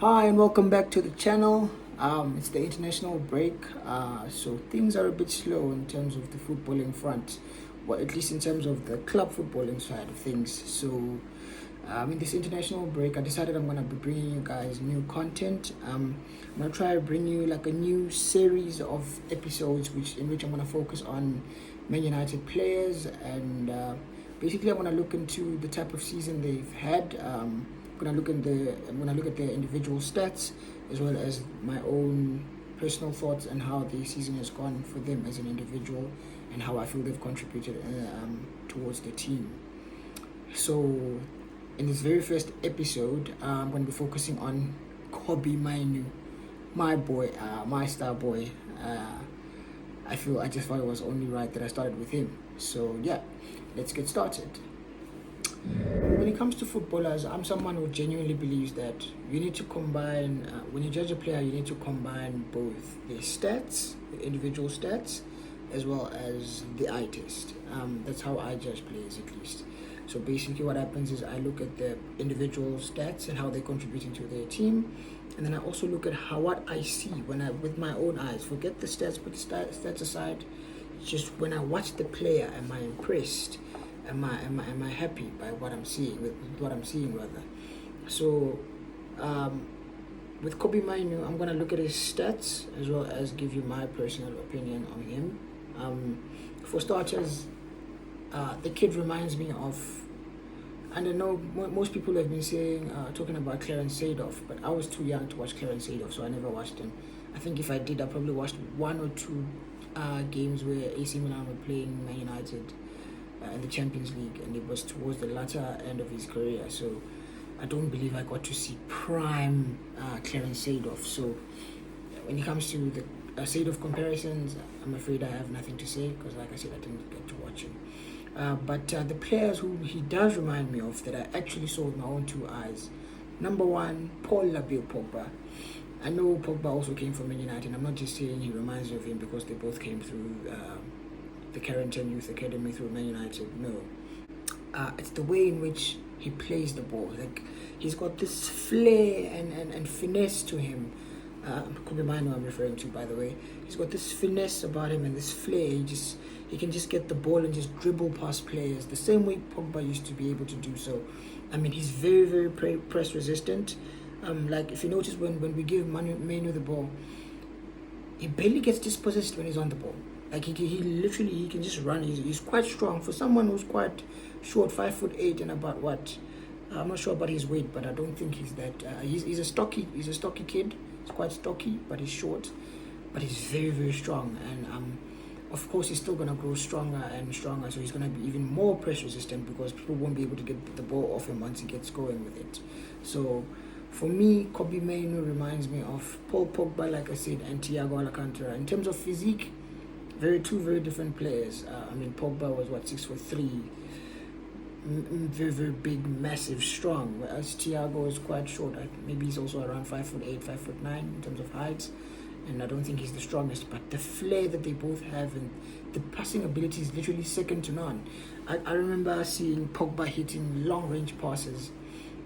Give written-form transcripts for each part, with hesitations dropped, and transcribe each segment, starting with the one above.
Hi and welcome back to the channel. It's the international break, so things are a bit slow in terms of the footballing front, well, at least in terms of the club footballing side of things. So, in this international break, I decided I'm gonna be bringing you guys new content. I'm gonna try to bring you like a new series of episodes, in which I'm gonna focus on Man United players and basically I'm gonna look into the type of season they've had. I'm gonna look at their individual stats as well as my own personal thoughts and how the season has gone for them as an individual and how I feel they've contributed towards the team. So, in this very first episode, I'm going to be focusing on Kobbie Mainoo, my boy, my star boy. I just thought it was only right that I started with him. So yeah, let's get started. When it comes to footballers, I'm someone who genuinely believes that you need to combine, when you judge a player, you need to combine both their stats, the individual stats, as well as the eye test. That's how I judge players, at least. So basically what happens is I look at the individual stats and how they're contributing to their team, and then I also look at what I see with my own eyes. Forget the stats, put the stats aside. It's just when I watch the player, am I impressed? Am I happy by what I'm seeing, with what I'm seeing rather? So with Kobbie Mainoo, I'm gonna look at his stats as well as give you my personal opinion on him. For starters, the kid reminds me of, and I know most people have been saying, talking about Clarence Seedorf, but I was too young to watch Clarence Seedorf, so I never watched him. I think if I did, I probably watched one or two games where AC Milan were playing Man United in the Champions League, and it was towards the latter end of his career. So I don't believe I got to see prime Clarence Seedorf. So when it comes to the Seedorf comparisons, I'm afraid I have nothing to say because, like I said, I didn't get to watch him. But the players who he does remind me of that I actually saw with my own two eyes. Number one, Paul Pogba. I know Pogba also came from Man United. I'm not just saying he reminds me of him because they both came through the Carrington Youth Academy through Man United. No. It's the way in which he plays the ball. Like, he's got this flair and finesse to him. Kobbie Mainoo I'm referring to, by the way. He's got this finesse about him and this flair. He can just get the ball and just dribble past players the same way Pogba used to be able to do so. I mean, he's very, very press resistant. Like, if you notice when we give Mainoo the ball, he barely gets dispossessed when he's on the ball. Like, he literally, he can just run. He's quite strong for someone who's quite short, 5'8" and about what? I'm not sure about his weight, but I don't think he's that. He's a stocky kid. He's quite stocky, but he's short. But he's very, very strong, and of course he's still gonna grow stronger and stronger. So he's gonna be even more press resistant because people won't be able to get the ball off him once he gets going with it. So for me, Kobbie Mainoo reminds me of Paul Pogba, like I said, and Thiago Alcantara. In terms of physique, two very different players. I mean, Pogba was 6'3", very, very big, massive, strong. Whereas Thiago is quite short. Maybe he's also around 5'8", 5'9" in terms of height. And I don't think he's the strongest. But the flair that they both have and the passing ability is literally second to none. I remember seeing Pogba hitting long-range passes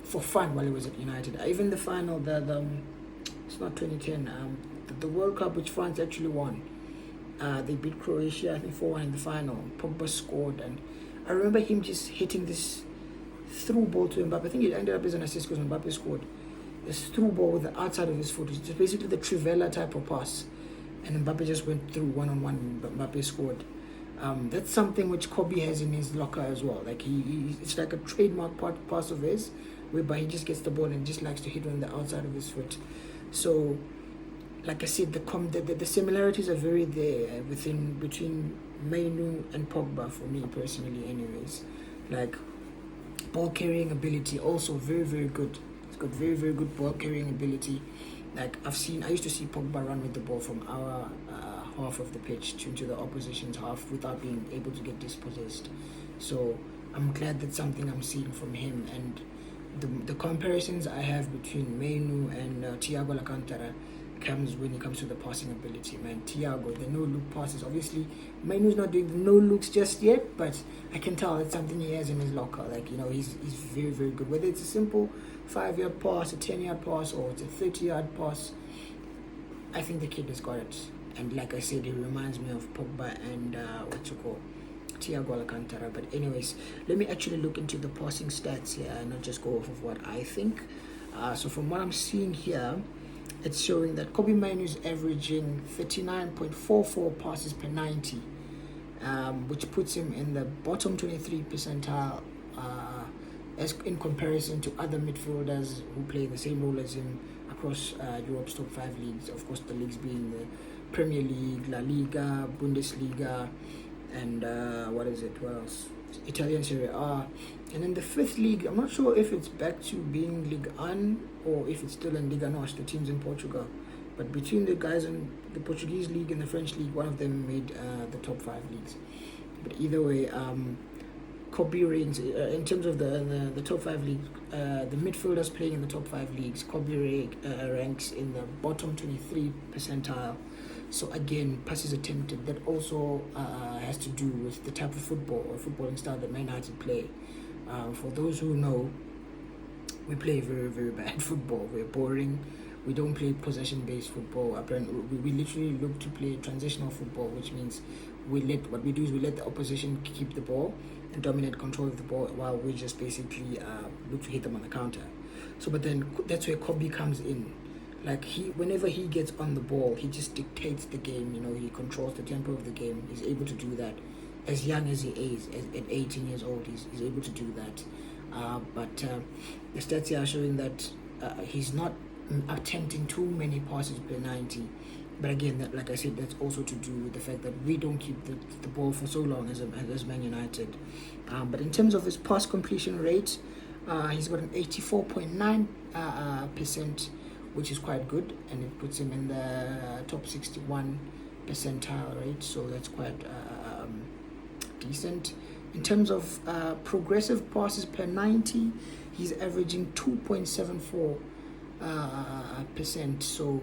for fun while he was at United. Even the final, it's not 2010, the World Cup which France actually won. They beat Croatia, I think 4-1 in the final. Pogba scored, and I remember him just hitting this through ball to Mbappe. I think it ended up as an assist because Mbappe scored. This through ball with the outside of his foot. It's just basically the Trivela type of pass. And Mbappe just went through one-on-one, but Mbappe scored. That's something which Kobbie has in his locker as well. Like, it's like a trademark pass of his, whereby he just gets the ball and just likes to hit on the outside of his foot. So, like I said, the similarities are very there between Mainoo and Pogba for me personally, anyways. Like, ball carrying ability also very, very good. He's got very, very good ball carrying ability. Like, I used to see Pogba run with the ball from our half of the pitch to the opposition's half without being able to get dispossessed. So I'm glad that's something I'm seeing from him. And the comparisons I have between Mainoo and Thiago Alcantara comes when it comes to the passing ability, man. Thiago, the no-look passes. Obviously, Mainoo's not doing the no-looks just yet, but I can tell that's something he has in his locker. Like, you know, he's very, very good. Whether it's a simple 5-yard pass, a 10-yard pass, or it's a 30-yard pass, I think the kid has got it. And like I said, he reminds me of Pogba and Thiago Alcantara. But anyways, let me actually look into the passing stats here and not just go off of what I think. So from what I'm seeing here, it's showing that Kobbie Mainoo is averaging 39.44 passes per 90, which puts him in the bottom 23 percentile as in comparison to other midfielders who play the same role as him across Europe's top 5 leagues. Of course, the leagues being the Premier League, La Liga, Bundesliga, and what else? Italian Serie A. And then the 5th league, I'm not sure if it's back to being Ligue 1 or if it's still in Liga NOS, the teams in Portugal. But between the guys in the Portuguese league and the French league, one of them made the top 5 leagues. But either way, Kobbie reigns in terms of the top 5 leagues. The midfielders playing in the top 5 leagues, Kobbie ranks in the bottom 23 percentile. So again, passes attempted, that also has to do with the type of football or footballing style that Man United play. For those who know, we play very, very bad football. We're boring. We don't play possession-based football. Apparently, we literally look to play transitional football, which means we let the opposition keep the ball and dominate control of the ball while we just basically look to hit them on the counter. So, but then that's where Kobbie comes in. Like, whenever he gets on the ball, he just dictates the game. You know, he controls the tempo of the game. He's able to do that as young as he is. At 18 years old, he's able to do that. But the stats here are showing that he's not attempting too many passes per 90. But again, like I said, that's also to do with the fact that we don't keep the ball for so long as Man United. But in terms of his pass completion rate, he's got an 84.9 percent, which is quite good, and it puts him in the top 61 percentile rate, so that's quite decent. In terms of progressive passes per 90, he's averaging 2.74 percent, so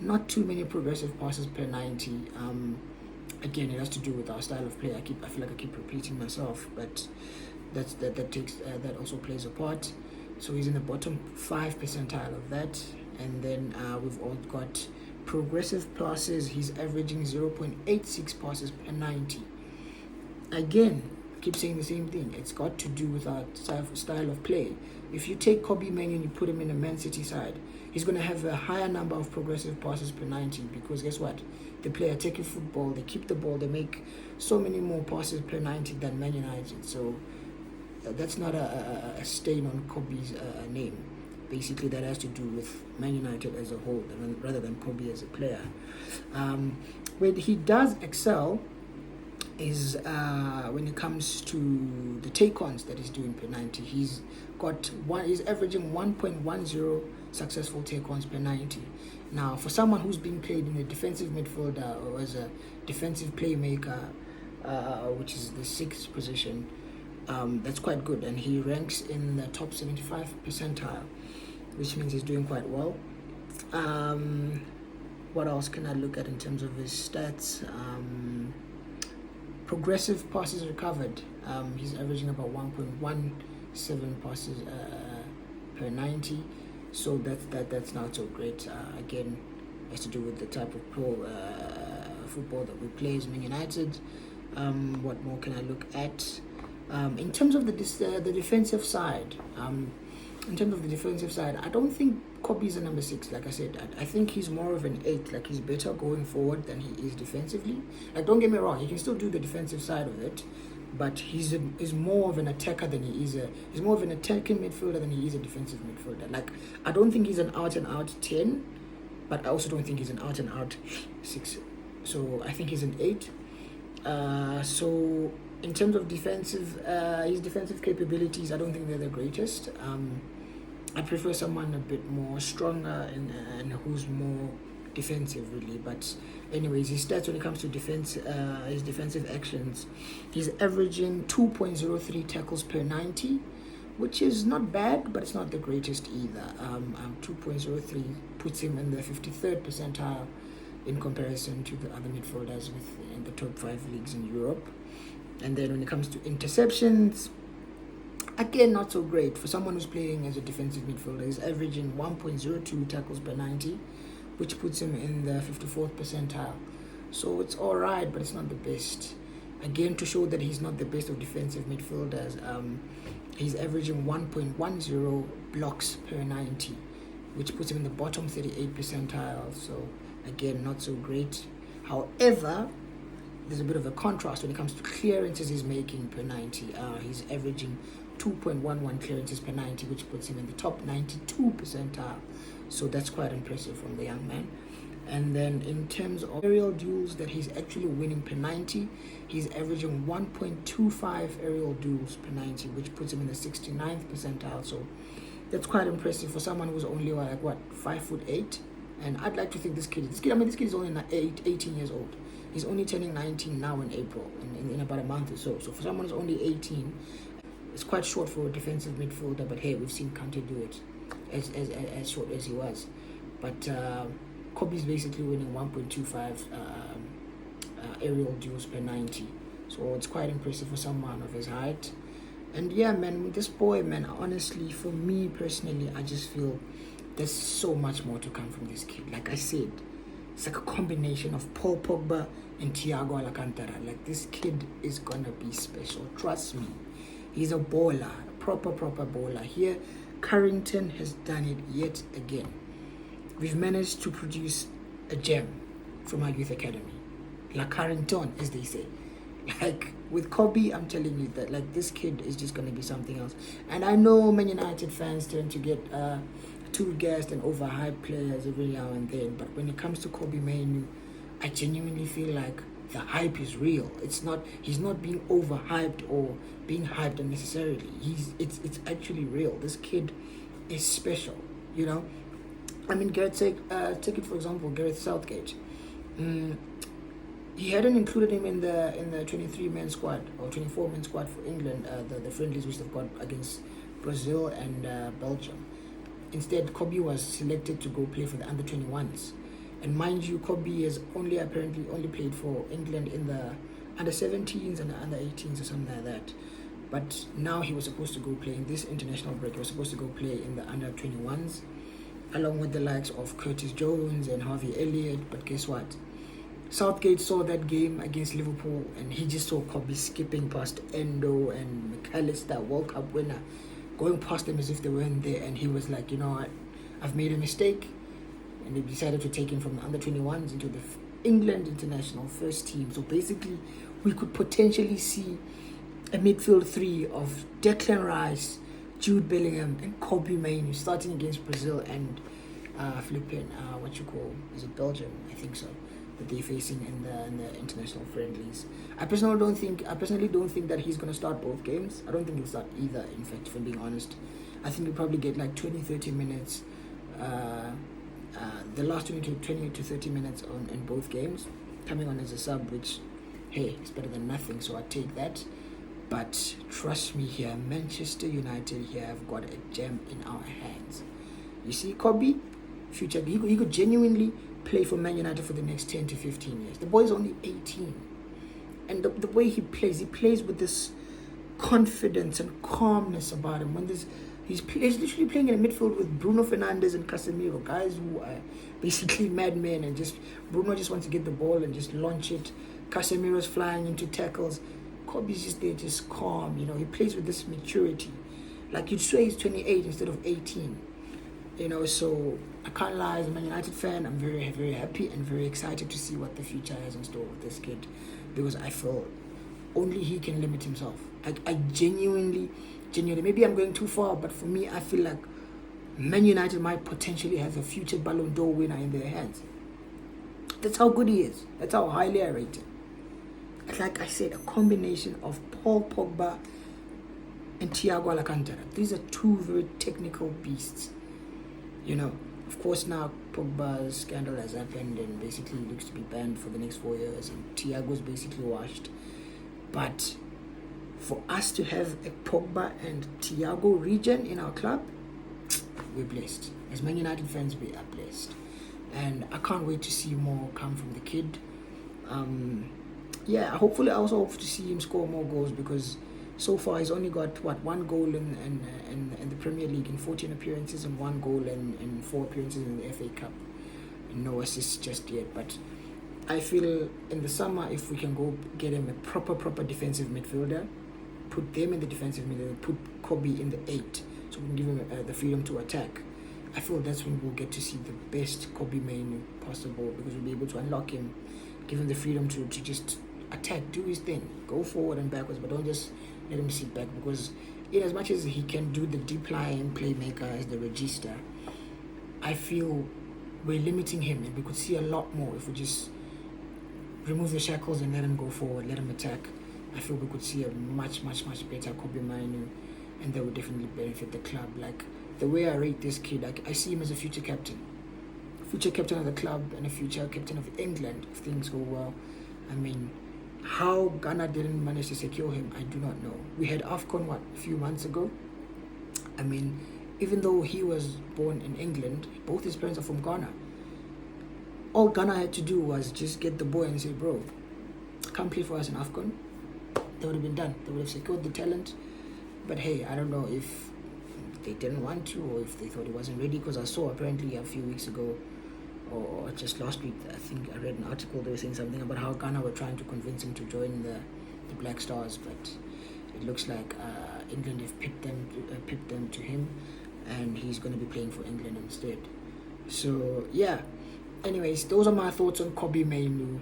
not too many progressive passes per 90. Again, it has to do with our style of play. I feel like I keep repeating myself, but that also plays a part. So he's in the bottom 5 percentile of that. And then we've all got progressive passes. He's averaging 0.86 passes per 90. Again, I keep saying the same thing. It's got to do with our style of play. If you take Kobbie Mainoo and you put him in a Man City side, he's going to have a higher number of progressive passes per 90, because guess what? They play attacking football. They keep the ball. They make so many more passes per 90 than Man United. So that's not a stain on Kobbie's name. Basically, that has to do with Man United as a whole, rather than Kobbie as a player. Where he does excel is when it comes to the take-ons that he's doing per 90. He's averaging 1.10 successful take-ons per 90. Now, for someone who's been played in a defensive midfielder or as a defensive playmaker, which is the 6th position, that's quite good, and he ranks in the top 75 percentile, which means he's doing quite well. What else can I look at in terms of his stats? Progressive passes recovered. He's averaging about 1.17 passes per 90. So that's not so great. Again, has to do with the type of football that we play as Man United. What more can I look at? In terms of the defensive side, I don't think Kobbie's a number 6. Like I said, I think he's more of an 8. Like, he's better going forward than he is defensively. Like, don't get me wrong, he can still do the defensive side of it, but he's more of an attacker than he is he's more of an attacking midfielder than he is a defensive midfielder. Like, I don't think he's an out and out 10, but I also don't think he's an out and out 6. So I think he's an 8. So in terms of his defensive capabilities, I don't think they're the greatest. I prefer someone a bit more stronger and who's more defensive, really. But anyways, his stats when it comes to defense, his defensive actions, he's averaging 2.03 tackles per 90, which is not bad, but it's not the greatest either. 2.03 puts him in the 53rd percentile in comparison to the other midfielders in the top 5 leagues in Europe. And then when it comes to interceptions, again, not so great. For someone who's playing as a defensive midfielder, he's averaging 1.02 tackles per 90, which puts him in the 54th percentile. So it's all right, but it's not the best. Again, to show that he's not the best of defensive midfielders, he's averaging 1.10 blocks per 90, which puts him in the bottom 38 percentile. So again, not so great. However, there's a bit of a contrast when it comes to clearances he's making per 90. He's averaging 2.11 clearances per 90, which puts him in the top 92 percentile. So that's quite impressive from the young man. And then in terms of aerial duels that he's actually winning per 90, he's averaging 1.25 aerial duels per 90, which puts him in the 69th percentile. So that's quite impressive for someone who's only 5'8". And I'd like to think this kid is only 18 years old. He's only turning 19 now in April, in about a month or so. So for someone who's only 18, it's quite short for a defensive midfielder. But hey, we've seen Kante do it as short as he was. But Kobbie's basically winning 1.25 aerial duels per 90. So it's quite impressive for someone of his height. And yeah, man, with this boy, man, honestly, for me personally, I just feel there's so much more to come from this kid. Like I said, it's like a combination of Paul Pogba and Thiago Alcantara. Like, this kid is gonna be special. Trust me. He's a baller, a proper baller. Here, Carrington has done it yet again. We've managed to produce a gem from our youth academy. La Carrington, as they say. Like, with Kobbie, I'm telling you that, like, this kid is just gonna be something else. And I know Man United fans tend to get too gassed and overhyped players every now and then, but when it comes to Kobbie Mainoo, I genuinely feel like the hype is real. He's not being overhyped or being hyped unnecessarily. It's actually real. This kid is special, you know. I mean, take it for example, Gareth Southgate. He hadn't included him in the 23-man squad or 24-man squad for England, the friendlies which they've got against Brazil and Belgium. Instead, Kobbie was selected to go play for the under-21s. And mind you, Kobbie has apparently only played for England in the under-17s and the under-18s or something like that. But now he was supposed to go play in this international break. He was supposed to go play in the under-21s, along with the likes of Curtis Jones and Harvey Elliott. But guess what? Southgate saw that game against Liverpool, and he just saw Kobbie skipping past Endo and McAllister, World Cup winner, going past them as if they weren't there. And he was like, you know what, I've made a mistake. And they decided to take him from the under-21s into the England international first team. So basically, we could potentially see a midfield three of Declan Rice, Jude Bellingham, and Kobbie Mainoo starting against Brazil and is it Belgium? I think so. That they're facing in the international friendlies. I personally don't think that he's going to start both games. I don't think he'll start either, in fact, if I'm being honest. I think he'll probably get like 20-30 minutes, the last 20 to 30 minutes in both games, coming on as a sub, which, hey, it's better than nothing, so I take that. But trust me here, Manchester United here have got a gem in our hands. You see, Kobbie, future, he could genuinely play for Man United for the next 10 to 15 years. The boy's only 18. And the way he plays with this confidence and calmness about him. He's literally playing in a midfield with Bruno Fernandes and Casemiro, guys who are basically madmen, and Bruno just wants to get the ball and just launch it. Casemiro's flying into tackles. Kobbie's just there, just calm, you know. He plays with this maturity. Like, you'd say he's 28 instead of 18. You know, so I can't lie, as a Man United fan, I'm very, very happy and very excited to see what the future has in store with this kid, because I feel only he can limit himself. I genuinely, maybe I'm going too far, but for me, I feel like Man United might potentially have a future Ballon d'Or winner in their hands. That's how good he is. That's how highly I rate him. Like I said, a combination of Paul Pogba and Thiago Alcantara. These are two very technical beasts. You know, of course now Pogba's scandal has happened and basically looks to be banned for the next 4 years, and Thiago's basically washed. But For us to have a Pogba and Thiago region in our club, we're blessed. As Man United fans, we are blessed. And I can't wait to see more come from the kid. Yeah, hopefully I also hope to see him score more goals, because so far he's only got one goal in the Premier League in 14 appearances, and one goal in 4 appearances in the FA Cup, and no assists just yet. But I feel in the summer, if we can go get him a proper defensive midfielder, put them in the defensive midfielder, put Kobbie in the 8, so we can give him the freedom to attack, I feel that's when we'll get to see the best Kobbie Mainoo possible, because we'll be able to unlock him, give him the freedom to just attack, do his thing, go forward and backwards, but don't just let him sit back, because in as much as he can do the deep lying playmaker as the regista, I feel we're limiting him, and we could see a lot more if we just remove the shackles and let him go forward, let him attack. I feel we could see a much better Kobbie Mainoo, and that would definitely benefit the club. Like, the way I rate this kid, like, I see him as a future captain of the club, and a future captain of England if things go well. I mean, how Ghana didn't manage to secure him, I do not know. We had AFCON, a few months ago. I mean, even though he was born in England, both his parents are from Ghana. All Ghana had to do was just get the boy and say, bro, come play for us in AFCON. They would have been done. They would have secured the talent. But hey, I don't know if they didn't want to, or if they thought he wasn't ready, because I saw apparently a few weeks ago, or just last week, I think I read an article, they were saying something about how Ghana were trying to convince him to join the Black Stars, but it looks like England have pipped them to him, and he's going to be playing for England instead. So yeah, anyways, those are my thoughts on Kobbie Mainoo,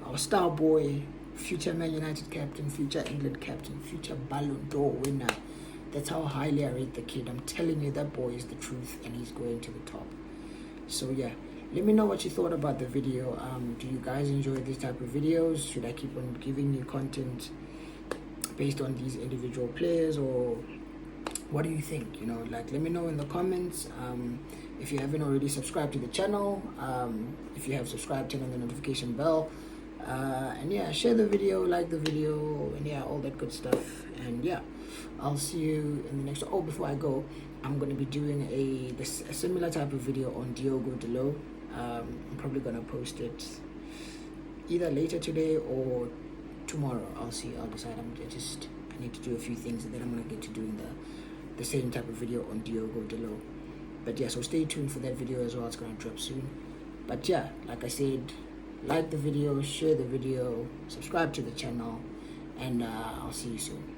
our star boy, future Man United captain, future England captain, future Ballon d'Or winner. That's how highly I rate the kid. I'm telling you, that boy is the truth, and he's going to the top. So yeah, let me know what you thought about the video. Do you guys enjoy this type of videos? Should I keep on giving you content based on these individual players, or what do you think? You know, like, let me know in the comments. If you haven't already subscribed to the channel, if you have subscribed, turn on the notification bell, and yeah, share the video, like the video, and yeah, all that good stuff. And yeah, I'll see you in the next. Oh, before I go, I'm going to be doing a similar type of video on Diogo Dalot. I'm probably going to post it either later today or tomorrow. I'll see. I'll decide. I need to do a few things, and then I'm going to get to doing the same type of video on Diogo Dalot. But yeah, so stay tuned for that video as well. It's going to drop soon. But yeah, like I said, like the video, share the video, subscribe to the channel, and I'll see you soon.